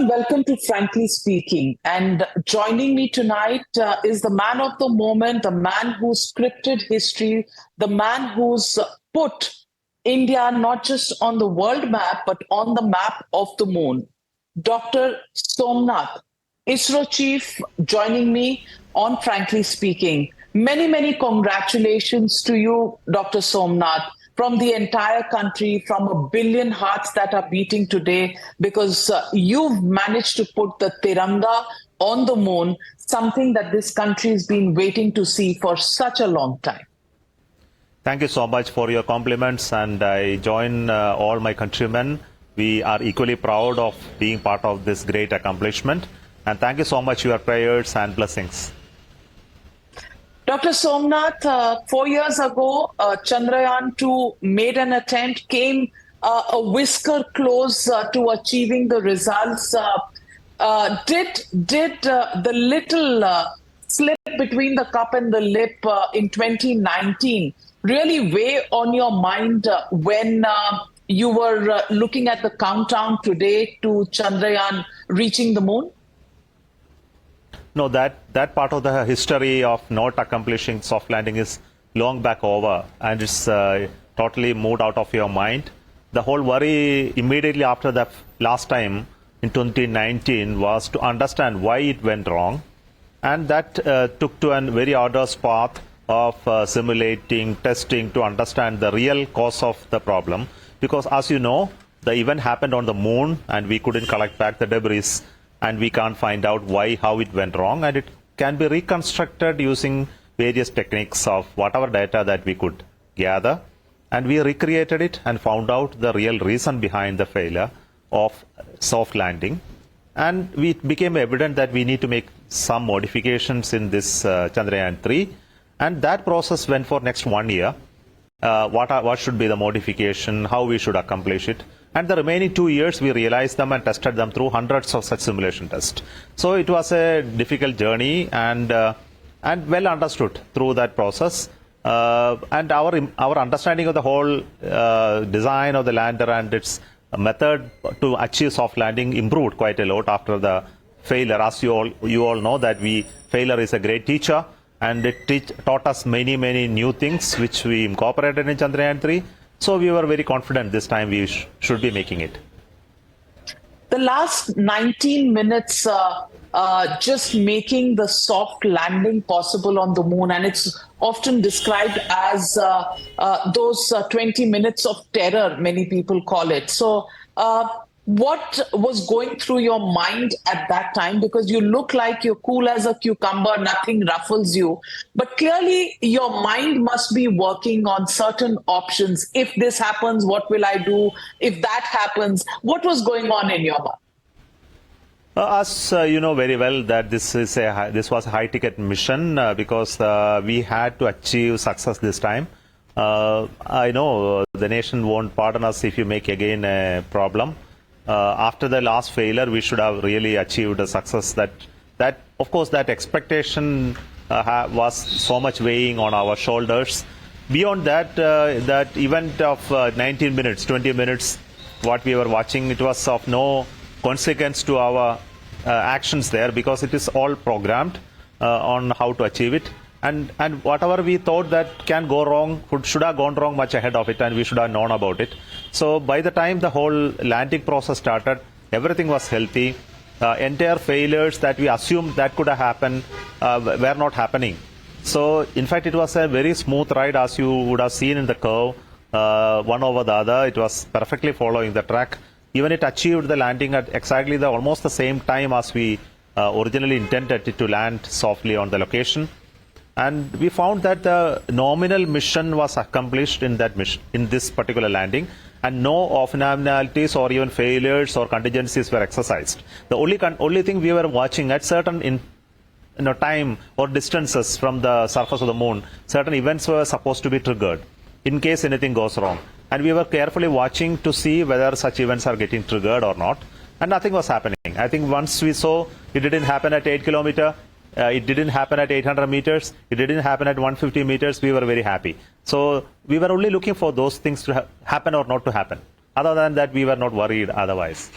and welcome to Frankly Speaking. And joining me tonight is the man of the moment, the man who scripted history, the man who's put India not just on the world map, but on the map of the moon. Dr. Somnath, ISRO Chief, joining me on Frankly Speaking. Many, many congratulations to you, Dr. Somnath, from the entire country, from a billion hearts that are beating today, because you've managed to put the Tiranga on the moon, something that this country has been waiting to see for such a long time. Thank you so much for your compliments, and I join all my countrymen. We are equally proud of being part of this great accomplishment, and thank you so much for your prayers and blessings. Dr. Somnath, 4 years ago, Chandrayaan-3 made an attempt, came a whisker close to achieving the results. Did the little slip between the cup and the lip in 2019 really weigh on your mind when you were looking at the countdown today to Chandrayaan reaching the moon? No, that part of the history of not accomplishing soft landing is long back over, and it's totally moved out of your mind. The whole worry immediately after that last time in 2019 was to understand why it went wrong, and that took to a very arduous path of simulating, testing to understand the real cause of the problem. Because as you know, the event happened on the moon and we couldn't collect back the debris, and we can't find out how it went wrong, and it can be reconstructed using various techniques of whatever data that we could gather, and we recreated it and found out the real reason behind the failure of soft landing. And it became evident that we need to make some modifications in this Chandrayaan-3, and that process went for next 1 year. What should be the modification, how we should accomplish it. And the remaining 2 years, we realized them and tested them through hundreds of such simulation tests. So it was a difficult journey and well understood through that process. And our understanding of the whole design of the lander and its method to achieve soft landing improved quite a lot after the failure. As you all know that failure is a great teacher, and it taught us many new things which we incorporated in Chandrayaan-3. So we were very confident this time we should be making it. The last 19 minutes just making the soft landing possible on the moon, and it's often described as those 20 minutes of terror, many people call it. So what was going through your mind at that time? Because you look like you're cool as a cucumber, nothing ruffles you. But clearly your mind must be working on certain options. If this happens, what will I do? If that happens, what was going on in your mind? As you know very well that this was a high-ticket mission because we had to achieve success this time. I know the nation won't pardon us if you make again a problem. After the last failure, we should have really achieved a success. That of course, that expectation was so much weighing on our shoulders. Beyond that, that event of 19 minutes, 20 minutes, what we were watching, it was of no consequence to our actions there, because it is all programmed on how to achieve it. And whatever we thought that can go wrong should have gone wrong much ahead of it, and we should have known about it. So by the time the whole landing process started, everything was healthy. Entire failures that we assumed that could have happened were not happening. So in fact, it was a very smooth ride, as you would have seen in the curve, one over the other. It was perfectly following the track. Even it achieved the landing at exactly almost the same time as we originally intended it to land softly on the location. And we found that the nominal mission was accomplished in this particular landing, and no off-nominalities or even failures or contingencies were exercised. The only thing we were watching at certain time or distances from the surface of the moon, certain events were supposed to be triggered in case anything goes wrong. And we were carefully watching to see whether such events are getting triggered or not. And nothing was happening. I think once we saw it didn't happen at 8 kilometers, it didn't happen at 800 meters. It didn't happen at 150 meters. We were very happy. So we were only looking for those things to happen or not to happen. Other than that, we were not worried otherwise.